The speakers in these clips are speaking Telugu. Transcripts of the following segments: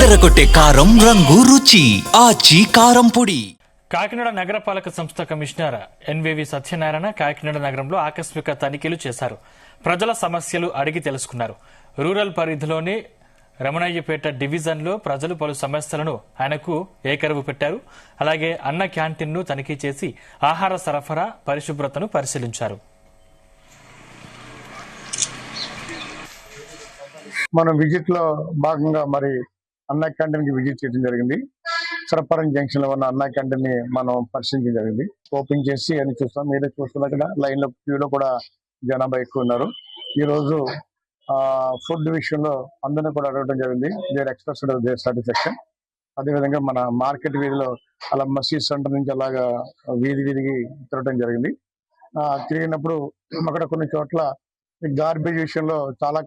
అదరగొట్టే కారం రంగు రుచి ఆచి కారం పొడి. కాకినాడ నగరపాలక సంస్థ కమిషనర్ ఎన్వివి సత్యనారాయణ కాకినాడ నగరంలో ఆకస్మిక తనిఖీలు చేశారు. ప్రజల సమస్యలు అడిగి తెలుసుకున్నారు. రూరల్ పరిధిలోని రమణయ్యపేట డివిజన్లో ప్రజలు పలు సమస్యలను ఆయనకు ఏకరువు పెట్టారు. అలాగే అన్న క్యాంటీన్ను తనిఖీ చేసి ఆహార సరఫరా పరిశుభ్రతను పరిశీలించారు. మనం విజిట్ లో భాగంగా మరి అన్న క్యాంటీన్ కి విజిట్ చేయడం జరిగింది. సరఫరం జంక్షన్ లో ఉన్న అన్న క్యాంటీన్ ని మనం పరిశీలించడం జరిగింది. ఓపెన్ చేసి అని చూస్తాం. మీరే చూస్తున్నారు కదా, లైన్ లో క్యూలో కూడా జనాభా ఎక్కువ ఉన్నారు. ఈ రోజు ఫుడ్ విషయంలో అందరినీ కూడా అడగడం జరిగింది. There express their satisfaction. అదేవిధంగా మన మార్కెట్ వీధిలో అలా మసీద్ సెంటర్ నుంచి అలాగా వీధికి తిరగడం జరిగింది. తిరిగినప్పుడు అక్కడ కొన్ని చోట్ల గార్బేజ్ విషయంలో చాలా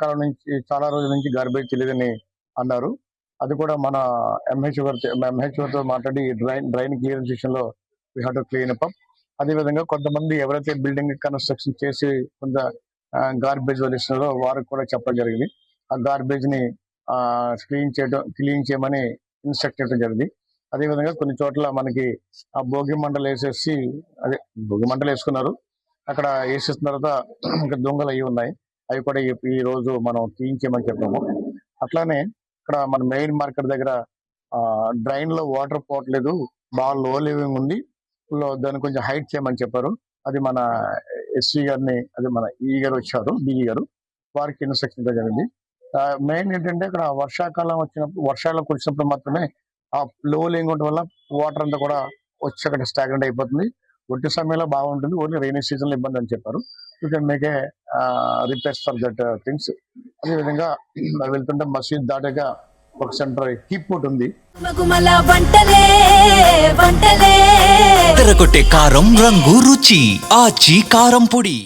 రోజుల నుంచి గార్బేజ్ తెలియదని అన్నారు. అది కూడా మన ఎంహెచ్ఓతో మాట్లాడి డ్రైన్ క్లియరెన్స్ విషయంలో we have to clean up. అదేవిధంగా కొంతమంది ఎవరైతే బిల్డింగ్ కన్స్ట్రక్షన్ చేసి కొంత గార్బేజ్ వదిలిస్తున్నారో వారికి కూడా చెప్పడం జరిగింది. ఆ గార్బేజ్ ని క్లీన్ చేయమని ఇన్స్ట్రక్ట్ చేయడం జరిగింది. అదేవిధంగా కొన్ని చోట్ల మనకి ఆ భోగి మంటలు వేసుకున్నారు. అక్కడ వేసేసిన తర్వాత ఇంకా దొంగలు అవి ఉన్నాయి. అవి కూడా ఈ రోజు మనం క్లీన్ చేయమని చెప్పాము. అట్లానే ఇక్కడ మన మెయిన్ మార్కెట్ దగ్గర డ్రైన్ లో వాటర్ పోవట్లేదు, బాగా లో లివింగ్ ఉంది, దాన్ని కొంచెం హైట్ చేయమని చెప్పారు. అది మన ఎస్సీ గారిని, అది మన ఈ గారు వచ్చారు, డిఈ గారు, వారికి ఇన్స్ట్రక్షన్ జరిగింది. మెయిన్ ఏంటంటే ఇక్కడ వర్షాకాలం వచ్చినప్పుడు, వర్షాలు కురిసినప్పుడు మాత్రమే ఆ లో లివింగ్ ఉండడం వల్ల వాటర్ అంతా కూడా వచ్చి అక్కడ స్టాగ్నెంట్ అయిపోతుంది. ఒట్టి సమయంలో బాగుంటుంది, ఓన్లీ రైనీ సీజన్ లో ఇబ్బంది అని చెప్పారు. You can make a repairs for that things. అదేవిధంగా వెళ్తుంటే మసీద్ దాటగా ఒక సెంటర్ కీప్ ఉంది. అదరగొట్టే కారం రంగు రుచి ఆచి కారం పొడి.